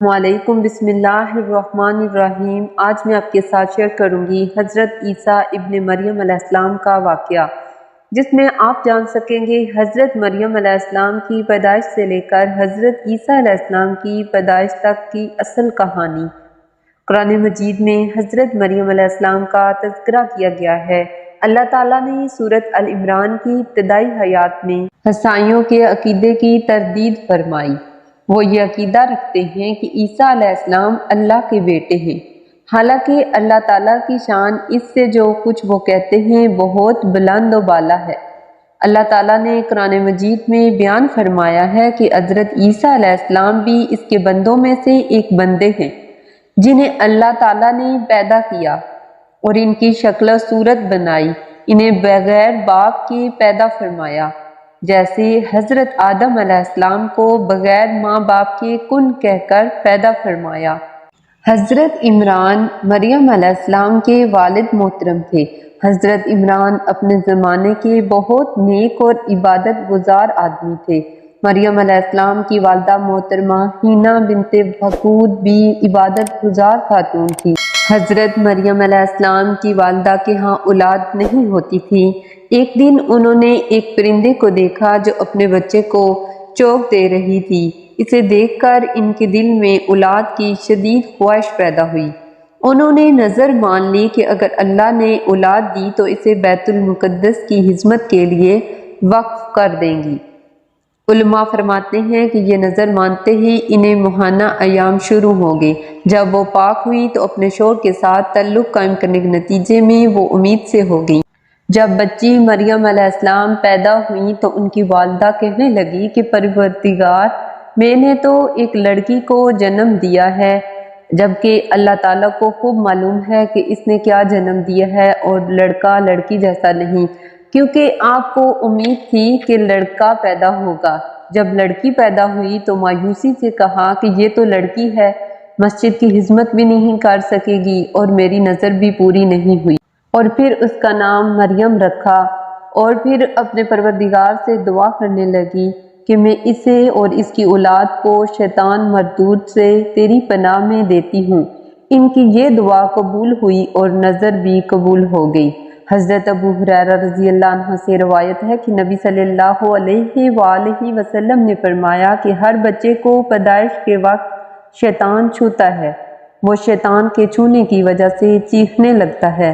وعلیکم بسم اللہ الرحمن الرحیم۔ آج میں آپ کے ساتھ شیئر کروں گی حضرت عیسیٰ ابن مریم علیہ السلام کا واقعہ، جس میں آپ جان سکیں گے حضرت مریم علیہ السلام کی پیدائش سے لے کر حضرت عیسیٰ علیہ السلام کی پیدائش تک کی اصل کہانی۔ قرآن مجید میں حضرت مریم علیہ السلام کا تذکرہ کیا گیا ہے۔ اللہ تعالیٰ نے سورۃ ال عمران کی ابتدائی آیات میں عیسائیوں کے عقیدے کی تردید فرمائی۔ وہ یہ عقیدہ رکھتے ہیں کہ عیسیٰ علیہ السلام اللہ کے بیٹے ہیں، حالانکہ اللہ تعالیٰ کی شان اس سے جو کچھ وہ کہتے ہیں بہت بلند و بالا ہے۔ اللہ تعالیٰ نے قرآن مجید میں بیان فرمایا ہے کہ حضرت عیسیٰ علیہ السلام بھی اس کے بندوں میں سے ایک بندے ہیں، جنہیں اللہ تعالیٰ نے پیدا کیا اور ان کی شکل و صورت بنائی، انہیں بغیر باپ کے پیدا فرمایا، جیسے حضرت آدم علیہ السلام کو بغیر ماں باپ کے کن کہہ کر پیدا فرمایا۔ حضرت عمران مریم علیہ السلام کے والد محترم تھے۔ حضرت عمران اپنے زمانے کے بہت نیک اور عبادت گزار آدمی تھے۔ مریم علیہ السلام کی والدہ محترمہ حینا بنت بخود بھی عبادت گزار خاتون تھی۔ حضرت مریم علیہ السلام کی والدہ کے ہاں اولاد نہیں ہوتی تھی۔ ایک دن انہوں نے ایک پرندے کو دیکھا جو اپنے بچے کو چوگ دے رہی تھی۔ اسے دیکھ کر ان کے دل میں اولاد کی شدید خواہش پیدا ہوئی۔ انہوں نے نظر مان لی کہ اگر اللہ نے اولاد دی تو اسے بیت المقدس کی خدمت کے لیے وقف کر دیں گی۔ علماء فرماتے ہیں کہ یہ نظر مانتے ہی انہیں ماہانہ ایام شروع ہو گئے۔ جب وہ پاک ہوئی تو اپنے شوہر کے ساتھ تعلق قائم کرنے کے نتیجے میں وہ امید سے ہو گئیں۔ جب بچی مریم علیہ السلام پیدا ہوئی تو ان کی والدہ کہنے لگی کہ پروردگار، میں نے تو ایک لڑکی کو جنم دیا ہے، جبکہ اللہ تعالیٰ کو خوب معلوم ہے کہ اس نے کیا جنم دیا ہے اور لڑکا لڑکی جیسا نہیں، کیونکہ آپ کو امید تھی کہ لڑکا پیدا ہوگا۔ جب لڑکی پیدا ہوئی تو مایوسی سے کہا کہ یہ تو لڑکی ہے، مسجد کی خدمت بھی نہیں کر سکے گی اور میری نظر بھی پوری نہیں ہوئی۔ اور پھر اس کا نام مریم رکھا، اور پھر اپنے پروردگار سے دعا کرنے لگی کہ میں اسے اور اس کی اولاد کو شیطان مردود سے تیری پناہ میں دیتی ہوں۔ ان کی یہ دعا قبول ہوئی اور نظر بھی قبول ہو گئی۔ حضرت ابو ہریرہ رضی اللہ عنہ سے روایت ہے کہ نبی صلی اللہ علیہ وآلہ وسلم نے فرمایا کہ ہر بچے کو پیدائش کے وقت شیطان چھوتا ہے، وہ شیطان کے چھونے کی وجہ سے چیخنے لگتا ہے،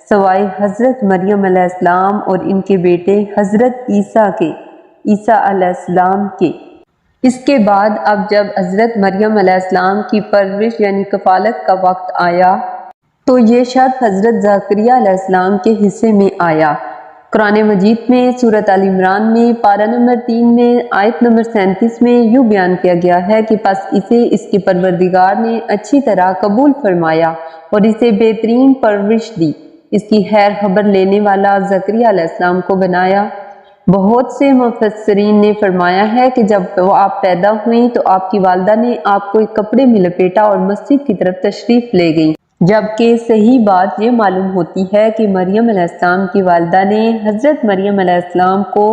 سوائے حضرت مریم علیہ السلام اور ان کے بیٹے حضرت عیسیٰ علیہ السلام کے۔ اس کے بعد اب جب حضرت مریم علیہ السلام کی پرورش یعنی کفالت کا وقت آیا تو یہ شرط حضرت زکریا علیہ السلام کے حصے میں آیا۔ قرآن مجید میں سورۃ ال عمران میں پارہ نمبر 3 میں آیت نمبر 37 میں یوں بیان کیا گیا ہے کہ پس اسے اس کے پروردگار نے اچھی طرح قبول فرمایا اور اسے بہترین پرورش دی، اس کی خیر خبر لینے والا زکریا علیہ السلام کو بنایا۔ بہت سے مفسرین نے فرمایا ہے کہ جب آپ پیدا ہوئیں تو آپ کی والدہ نے آپ کو ایک کپڑے میں لپیٹا اور مسجد کی طرف تشریف لے گئیں، جبکہ صحیح بات یہ معلوم ہوتی ہے کہ مریم علیہ السلام کی والدہ نے حضرت مریم علیہ السلام کو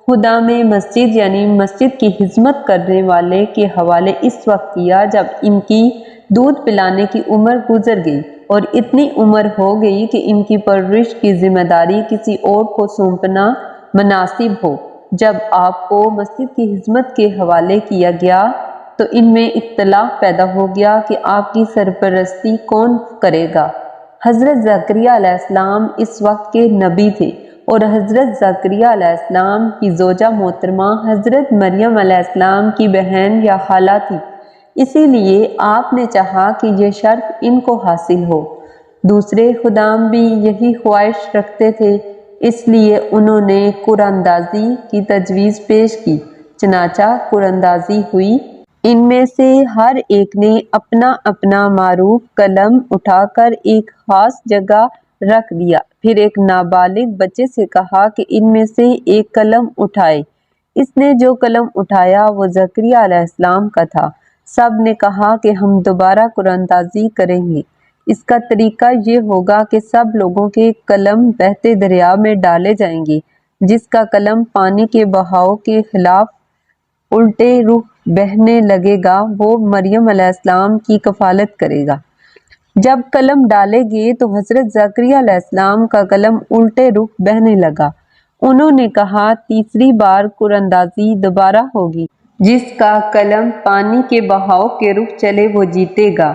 خدام مسجد یعنی مسجد کی خدمت کرنے والے کے حوالے اس وقت کیا جب ان کی دودھ پلانے کی عمر گزر گئی اور اتنی عمر ہو گئی کہ ان کی پرورش کی ذمہ داری کسی اور کو سونپنا مناسب ہو۔ جب آپ کو مسجد کی خدمت کے حوالے کیا گیا تو ان میں اختلاف پیدا ہو گیا کہ آپ کی سرپرستی کون کرے گا۔ حضرت زکریا علیہ السلام اس وقت کے نبی تھے اور حضرت زکریا علیہ السلام کی زوجہ محترمہ حضرت مریم علیہ السلام کی بہن یا خالہ تھی، اسی لیے آپ نے چاہا کہ یہ شرف ان کو حاصل ہو۔ دوسرے خدام بھی یہی خواہش رکھتے تھے، اس لیے انہوں نے قرآن اندازی کی تجویز پیش کی، چنانچہ قرآن اندازی ہوئی۔ ان میں سے ہر ایک نے اپنا اپنا معروف قلم اٹھا کر ایک خاص جگہ رکھ دیا، پھر ایک نابالغ بچے سے کہا کہ ان میں سے ایک قلم اٹھائے۔ اس نے جو قلم اٹھایا وہ زکریا علیہ السلام کا تھا۔ سب نے کہا کہ ہم دوبارہ قرآن اندازی کریں گے۔ اس کا طریقہ یہ ہوگا کہ سب لوگوں کے قلم بہتے دریا میں ڈالے جائیں گے، جس کا قلم پانی کے بہاؤ کے خلاف الٹے رخ بہنے لگے گا وہ مریم علیہ السلام کی کفالت کرے گا۔ جب قلم ڈالے گے تو حضرت زکریا علیہ السلام کا قلم الٹے رخ بہنے لگا۔ انہوں نے کہا تیسری بار قراندازی دوبارہ ہوگی۔ جس کا قلم پانی کے بہاؤ کے رخ چلے وہ جیتے گا،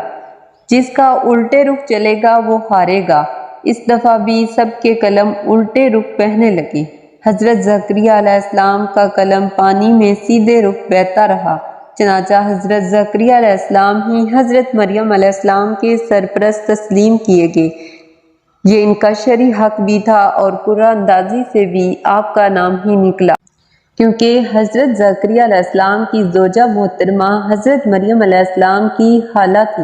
جس کا الٹے رخ چلے گا وہ ہارے گا۔ اس دفعہ بھی سب کے قلم الٹے رخ بہنے لگے۔ حضرت زکریا علیہ السلام کا قلم پانی میں سیدھے رخ بہتا رہا، چنانچہ حضرت زکریا علیہ السلام ہی حضرت مریم علیہ السلام کے سرپرست تسلیم کیے گئے۔ یہ ان کا شرعی حق بھی تھا اور قرعہ اندازی سے بھی آپ کا نام ہی نکلا، کیونکہ حضرت زکریا علیہ السلام کی زوجہ محترمہ حضرت مریم علیہ السلام کی خالہ تھی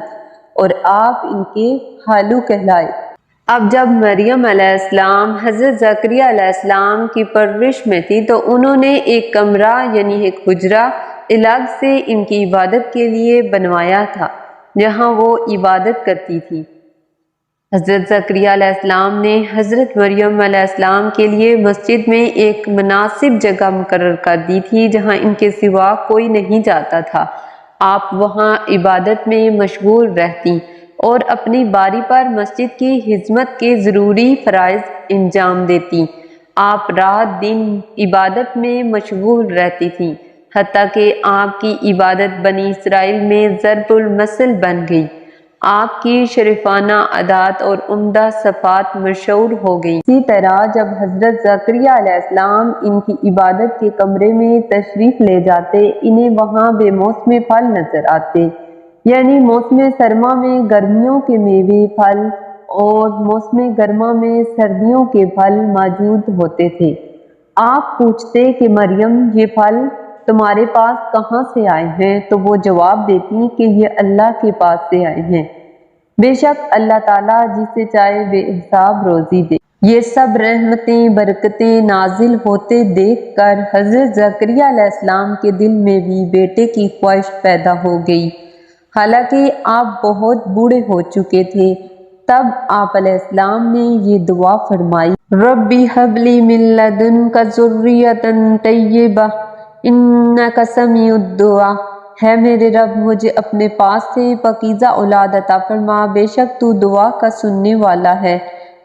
اور آپ ان کے خالو کہلائے۔ اب جب مریم علیہ السلام حضرت زکریا علیہ السلام کی پرورش میں تھی تو انہوں نے ایک کمرہ یعنی ایک حجرہ الگ سے ان کی عبادت کے لیے بنوایا تھا، جہاں وہ عبادت کرتی تھی۔ حضرت زکریا علیہ السلام نے حضرت مریم علیہ السلام کے لیے مسجد میں ایک مناسب جگہ مقرر کر دی تھی جہاں ان کے سوا کوئی نہیں جاتا تھا۔ آپ وہاں عبادت میں مشغول رہتی اور اپنی باری پر مسجد کی خدمت کے ضروری فرائض انجام دیتی۔ آپ رات دن عبادت میں مشغول رہتی تھیں، حتیٰ کہ آپ کی عبادت بنی اسرائیل میں ضرب المثل بن گئی۔ آپ کی شریفانہ عادات اور عمدہ صفات مشہور ہو گئیں۔ اسی طرح جب حضرت زکریا علیہ السلام ان کی عبادت کے کمرے میں تشریف لے جاتے، انہیں وہاں بے موسم پھل نظر آتے، یعنی موسم سرما میں گرمیوں کے میوے پھل اور موسم گرما میں سردیوں کے پھل موجود ہوتے تھے۔ آپ پوچھتے کہ مریم یہ پھل تمہارے پاس کہاں سے آئے ہیں؟ تو وہ جواب دیتی کہ یہ اللہ کے پاس سے آئے ہیں، بے شک اللہ تعالیٰ جسے چاہے بے حساب روزی دے۔ یہ سب رحمتیں برکتیں نازل ہوتے دیکھ کر حضرت زکریا علیہ السلام کے دل میں بھی بیٹے کی خواہش پیدا ہو گئی۔ حالانکہ آپ بہت بوڑھے ہو چکے تھے، تب آپ علیہ السلام نے یہ دعا فرمائی، ربی ہب لی من لدنک ذریۃ طیبہ انک سمیع الدعاء، ہے میرے رب مجھے اپنے پاس سے پاکیزہ اولاد عطا فرما، بے شک تو دعا کا سننے والا ہے۔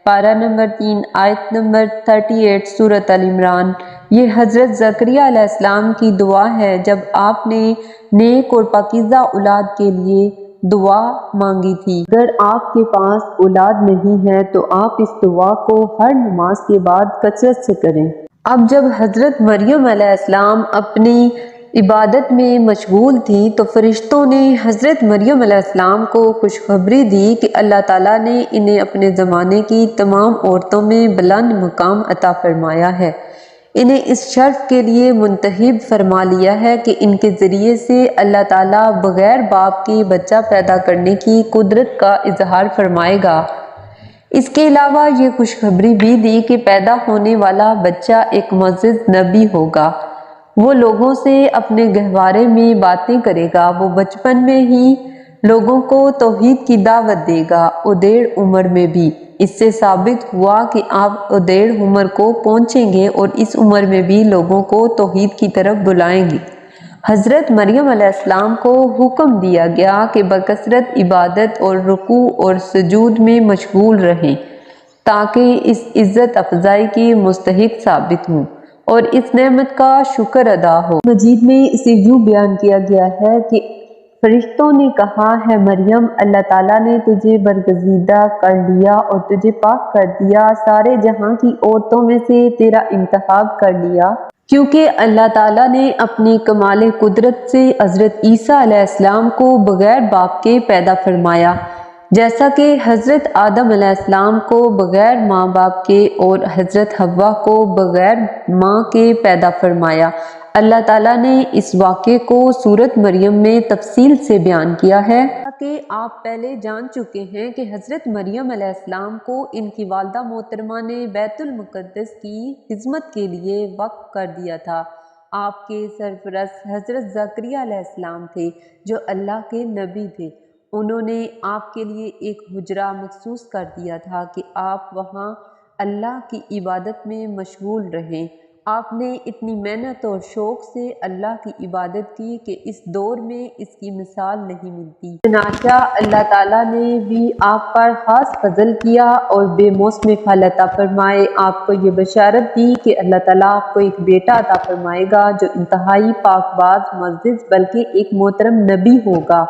پارہ نمبر 3 آیت نمبر 38 سورۃ ال عمران۔ یہ حضرت زکریا علیہ السلام کی دعا ہے جب آپ نے نیک اور پاکیزہ اولاد کے لیے دعا مانگی تھی۔ اگر آپ کے پاس اولاد نہیں ہے تو آپ اس دعا کو ہر نماز کے بعد کثرت سے کریں۔ اب جب حضرت مریم علیہ السلام اپنی عبادت میں مشغول تھی تو فرشتوں نے حضرت مریم علیہ السلام کو خوشخبری دی کہ اللہ تعالیٰ نے انہیں اپنے زمانے کی تمام عورتوں میں بلند مقام عطا فرمایا ہے، انہیں اس شرف کے لیے منتخب فرما لیا ہے کہ ان کے ذریعے سے اللہ تعالیٰ بغیر باپ کے بچہ پیدا کرنے کی قدرت کا اظہار فرمائے گا۔ اس کے علاوہ یہ خوشخبری بھی دی کہ پیدا ہونے والا بچہ ایک معزز نبی ہوگا، وہ لوگوں سے اپنے گہوارے میں باتیں کرے گا، وہ بچپن میں ہی لوگوں کو توحید کی دعوت دے گا، ادیڑ عمر میں بھی۔ اس سے ثابت ہوا کہ آپ ادیڑ عمر کو پہنچیں گے اور اس عمر میں بھی لوگوں کو توحید کی طرف بلائیں گے۔ حضرت مریم علیہ السلام کو حکم دیا گیا کہ بکثرت عبادت اور رکوع اور سجود میں مشغول رہیں تاکہ اس عزت افزائی کی مستحق ثابت ہوں اور اس نعمت کا شکر ادا ہو۔ مجید میں اسے یوں بیان کیا گیا ہے کہ فرشتوں نے کہا، ہے مریم، اللہ تعالیٰ نے تجھے برگزیدہ کر لیا اور تجھے پاک کر دیا، سارے جہاں کی عورتوں میں سے تیرا انتخاب کر لیا، کیونکہ اللہ تعالیٰ نے اپنی کمال قدرت سے حضرت عیسیٰ علیہ السلام کو بغیر باپ کے پیدا فرمایا، جیسا کہ حضرت آدم علیہ السلام کو بغیر ماں باپ کے اور حضرت حوا کو بغیر ماں کے پیدا فرمایا۔ اللہ تعالیٰ نے اس واقعے کو سورۃ مریم میں تفصیل سے بیان کیا ہے کہ آپ پہلے جان چکے ہیں کہ حضرت مریم علیہ السلام کو ان کی والدہ محترمہ نے بیت المقدس کی خدمت کے لیے وقف کر دیا تھا۔ آپ کے سرپرست حضرت زکریا علیہ السلام تھے جو اللہ کے نبی تھے۔ انہوں نے آپ کے لیے ایک حجرہ مخصوص کر دیا تھا کہ آپ وہاں اللہ کی عبادت میں مشغول رہیں آپ نے اتنی محنت اور شوق سے اللہ کی عبادت کی کہ اس دور میں اس کی مثال نہیں ملتی۔ چنانچہ اللہ تعالیٰ نے بھی آپ پر خاص فضل کیا اور بے موسم پھل عطا فرمائے۔ آپ کو یہ بشارت دی کہ اللہ تعالیٰ آپ کو ایک بیٹا عطا فرمائے گا جو انتہائی پاک باز، معزز بلکہ ایک محترم نبی ہوگا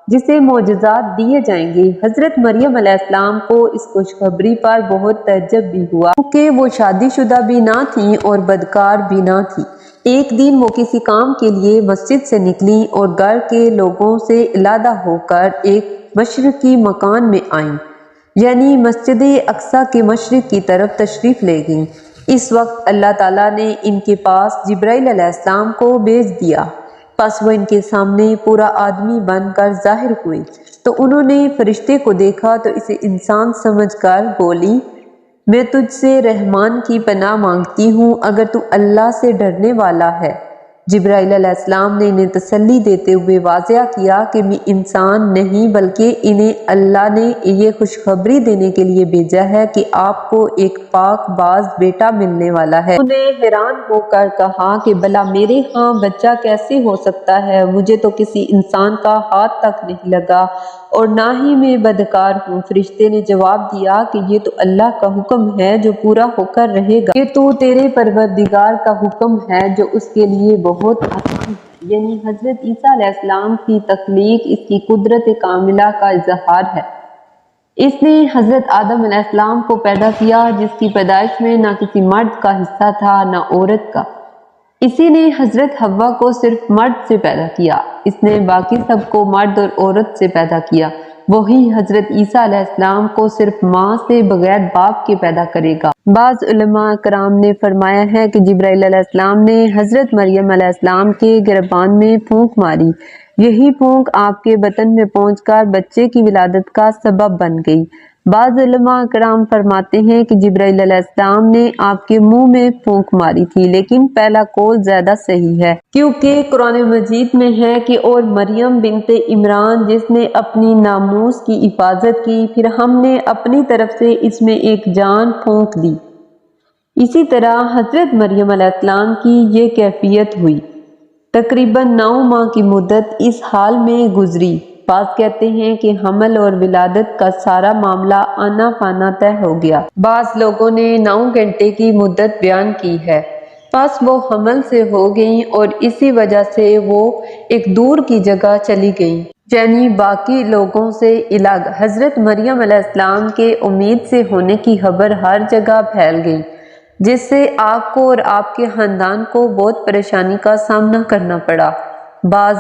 جسے معجزات دیے جائیں گے۔ حضرت مریم علیہ السلام کو اس خوشخبری پر بہت تعجب بھی ہوا کیونکہ وہ شادی شدہ بھی نہ تھیں اور بدکار بھی نہ تھیں۔ ایک دن وہ کسی کام کے لیے مسجد سے نکلیں اور گھر کے لوگوں سے علیحدہ ہو کر ایک مشرقی مکان میں آئیں، یعنی مسجد اقصی کے مشرق کی طرف تشریف لے گئیں۔ اس وقت اللہ تعالیٰ نے ان کے پاس جبرائیل علیہ السلام کو بھیج دیا، پس وہ ان کے سامنے پورا آدمی بن کر ظاہر ہوئے تو انہوں نے فرشتے کو دیکھا تو اسے انسان سمجھ کر بولی، میں تجھ سے رحمان کی پناہ مانگتی ہوں اگر تو اللہ سے ڈرنے والا ہے۔ جبرائیل علیہ السلام نے انہیں تسلی دیتے ہوئے واضح کیا کہ میں انسان نہیں بلکہ انہیں اللہ نے یہ خوشخبری دینے کے لیے بھیجا ہے کہ آپ کو ایک پاک باز بیٹا ملنے والا ہے۔ انہوں نے حیران ہو کر کہا کہ بھلا میرے ہاں بچہ کیسے ہو سکتا ہے؟ مجھے تو کسی انسان کا ہاتھ تک نہیں لگا اور نہ ہی میں بدکار ہوں۔ فرشتے نے جواب دیا کہ یہ تو اللہ کا حکم ہے جو پورا ہو کر رہے گا، یہ تو تیرے پروردگار کا حکم ہے جو اس کے لیے بہت آسان ہے۔ یعنی حضرت عیسیٰ علیہ السلام کی تخلیق اس کی قدرت کاملہ کا اظہار ہے۔ اس نے حضرت آدم علیہ السلام کو پیدا کیا جس کی پیدائش میں نہ کسی مرد کا حصہ تھا نہ عورت کا۔ اسی نے حضرت حوا کو صرف مرد سے پیدا کیا، اس نے باقی سب کو مرد اور عورت سے پیدا کیا۔ وہی حضرت عیسیٰ علیہ السلام کو صرف ماں سے بغیر باپ کے پیدا کرے گا۔ بعض علماء کرام نے فرمایا ہے کہ جبرائیل علیہ السلام نے حضرت مریم علیہ السلام کے گربان میں پھونک ماری، یہی پھونک آپ کے بطن میں پہنچ کر بچے کی ولادت کا سبب بن گئی۔ بعض علماء کرام فرماتے ہیں کہ جبرائیل علیہ السلام نے آپ کے منہ میں پھونک ماری تھی، لیکن پہلا قول زیادہ صحیح ہے کیونکہ قرآن مجید میں ہے کہ اور مریم بنت عمران جس نے اپنی ناموس کی حفاظت کی، پھر ہم نے اپنی طرف سے اس میں ایک جان پھونک دی۔ اسی طرح حضرت مریم علیہ السلام کی یہ کیفیت ہوئی۔ تقریباً 9 ماہ کی مدت اس حال میں گزری۔ بعض کہتے ہیں کہ حمل اور ولادت کا سارا معاملہ آنا فانا طے ہو گیا۔ بعض لوگوں نے 9 گھنٹے کی مدت بیان کی ہے۔ پس وہ حمل سے ہو گئیں اور اسی وجہ سے وہ ایک دور کی جگہ چلی گئیں، یعنی باقی لوگوں سے الگ۔ حضرت مریم علیہ السلام کے امید سے ہونے کی خبر ہر جگہ پھیل گئی، جس سے آپ کو اور آپ کے خاندان کو بہت پریشانی کا سامنا کرنا پڑا۔ بعض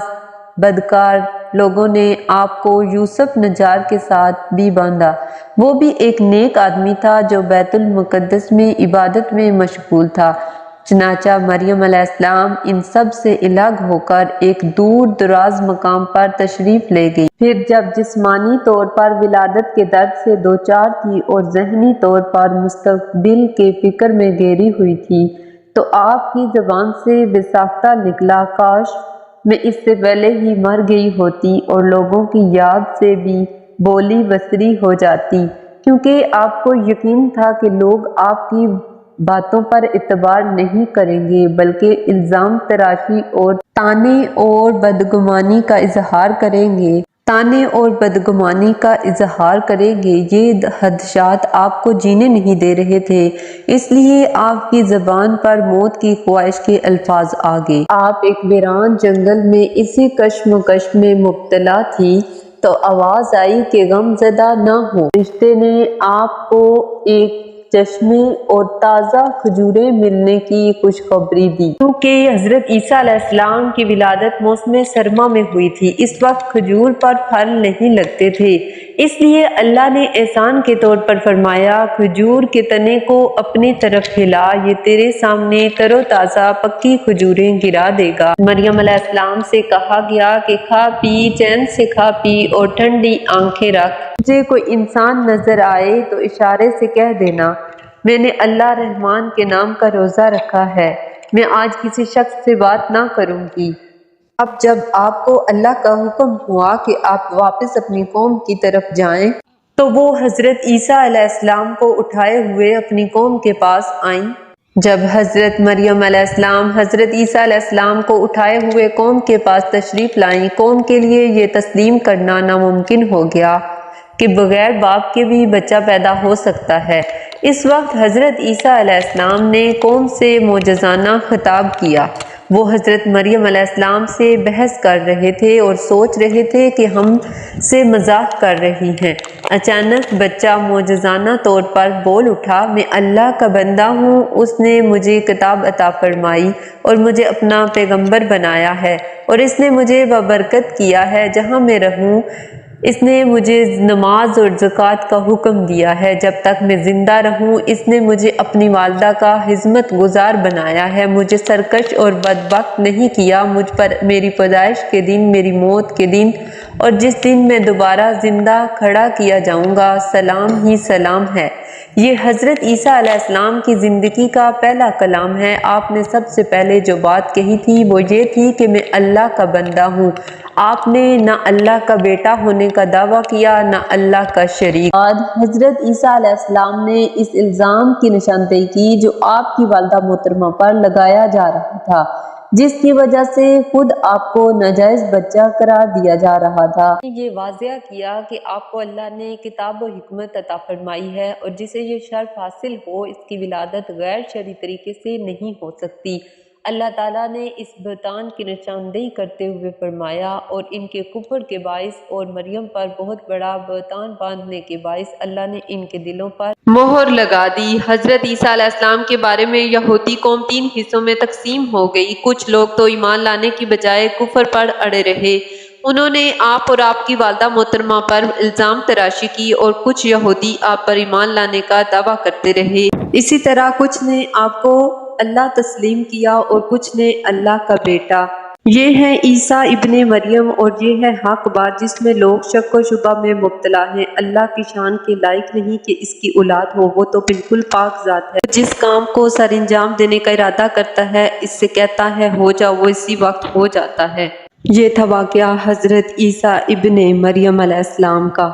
بدکار لوگوں نے آپ کو یوسف نجار کے ساتھ بھی باندھا، وہ بھی ایک نیک آدمی تھا جو بیت المقدس میں عبادت میں مشغول تھا۔ چنانچہ مریم علیہ السلام ان سب سے الگ ہو کر ایک دور دراز مقام پر تشریف لے گئی۔ پھر جب جسمانی طور پر ولادت کے درد سے دوچار تھی اور ذہنی طور پر مستقبل کے فکر میں گھری ہوئی تھی تو آپ کی زبان سے بے ساختہ نکلا، کاش میں اس سے پہلے ہی مر گئی ہوتی اور لوگوں کی یاد سے بھی بولی بصری ہو جاتی، کیونکہ آپ کو یقین تھا کہ لوگ آپ کی باتوں پر اعتبار نہیں کریں گے بلکہ الزام تراشی اور طعنے اور بدگمانی کا اظہار کریں گے۔ یہ خدشات آپ کو جینے نہیں دے رہے تھے، اس لیے آپ کی زبان پر موت کی خواہش کے الفاظ آ گئے۔ آپ ایک ویران جنگل میں اسی کشمکش میں مبتلا تھی تو آواز آئی کہ غم زدہ نہ ہو۔ فرشتے نے آپ کو ایک چشمے اور تازہ کھجوریں ملنے کی خوشخبری دی، کیونکہ حضرت عیسیٰ علیہ السلام کی ولادت موسم سرما میں ہوئی تھی۔ اس وقت کھجور پر پھل نہیں لگتے تھے، اس لیے اللہ نے احسان کے طور پر فرمایا، کھجور کے تنے کو اپنی طرف ہلا، یہ تیرے سامنے تر و تازہ پکی کھجوریں گرا دے گا۔ مریم علیہ السلام سے کہا گیا کہ کھا پی، چین سے کھا پی اور ٹھنڈی آنکھیں رکھ۔ مجھے کوئی انسان نظر آئے تو اشارے سے کہہ دینا، میں نے اللہ رحمان کے نام کا روزہ رکھا ہے، میں آج کسی شخص سے بات نہ کروں گی۔ اب جب آپ کو اللہ کا حکم ہوا کہ آپ واپس اپنی قوم کی طرف جائیں تو وہ حضرت عیسیٰ علیہ السلام کو اٹھائے ہوئے اپنی قوم کے پاس آئیں۔ جب حضرت مریم علیہ السلام حضرت عیسیٰ علیہ السلام کو اٹھائے ہوئے قوم کے پاس تشریف لائیں، قوم کے لیے یہ تسلیم کرنا ناممکن ہو گیا کہ بغیر باپ کے بھی بچہ پیدا ہو سکتا ہے۔ اس وقت حضرت عیسیٰ علیہ السلام نے قوم سے معجزانہ خطاب کیا۔ وہ حضرت مریم علیہ السلام سے بحث کر رہے تھے اور سوچ رہے تھے کہ ہم سے مذاق کر رہی ہیں۔ اچانک بچہ معجزانہ طور پر بول اٹھا، میں اللہ کا بندہ ہوں، اس نے مجھے کتاب عطا فرمائی اور مجھے اپنا پیغمبر بنایا ہے، اور اس نے مجھے بابرکت کیا ہے جہاں میں رہوں۔ اس نے مجھے نماز اور زکوٰۃ کا حکم دیا ہے جب تک میں زندہ رہوں۔ اس نے مجھے اپنی والدہ کا خدمت گزار بنایا ہے، مجھے سرکش اور بدبخت نہیں کیا۔ مجھ پر میری پیدائش کے دن، میری موت کے دن اور جس دن میں دوبارہ زندہ کھڑا کیا جاؤں گا سلام ہی سلام ہے۔ یہ حضرت عیسیٰ علیہ السلام کی زندگی کا پہلا کلام ہے۔ آپ نے سب سے پہلے جو بات کہی تھی وہ یہ تھی کہ میں اللہ کا بندہ ہوں۔ آپ نے نہ اللہ کا بیٹا ہونے کا دعویٰ کیا نہ اللہ کا شریک۔ بعد حضرت عیسیٰ علیہ السلام نے اس الزام کی نشاندہی کی جو آپ کی والدہ محترمہ پر لگایا جا رہا تھا، جس کی وجہ سے خود آپ کو ناجائز بچہ قرار دیا جا رہا تھا۔ یہ واضح کیا کہ آپ کو اللہ نے کتاب و حکمت عطا فرمائی ہے اور جسے یہ شرف حاصل ہو اس کی ولادت غیر شرعی طریقے سے نہیں ہو سکتی۔ اللہ تعالیٰ نے اس بہتان کی نشاندہی کرتے ہوئے فرمایا، اور ان کے کفر کے باعث اور مریم پر بہت بڑا بہتان باندھنے کے باعث اللہ نے ان کے دلوں پر مہر لگا دی۔ حضرت عیسیٰ علیہ السلام کے بارے میں یہودی قوم 3 حصوں میں تقسیم ہو گئی۔ کچھ لوگ تو ایمان لانے کی بجائے کفر پر اڑے رہے، انہوں نے آپ اور آپ کی والدہ محترمہ پر الزام تراشی کی، اور کچھ یہودی آپ پر ایمان لانے کا دعویٰ کرتے رہے۔ اسی طرح کچھ نے آپ کو اللہ تسلیم کیا اور کچھ نے اللہ کا بیٹا۔ یہ ہے عیسیٰ ابن مریم، اور یہ ہے حق بات جس میں لوگ شک و شبہ میں مبتلا ہیں۔ اللہ کی شان کے لائق نہیں کہ اس کی اولاد ہو، وہ تو بالکل پاک ذات ہے۔ جس کام کو سر انجام دینے کا ارادہ کرتا ہے، اس سے کہتا ہے ہو جا، وہ اسی وقت ہو جاتا ہے۔ یہ تھا واقعہ حضرت عیسیٰ ابن مریم علیہ السلام کا۔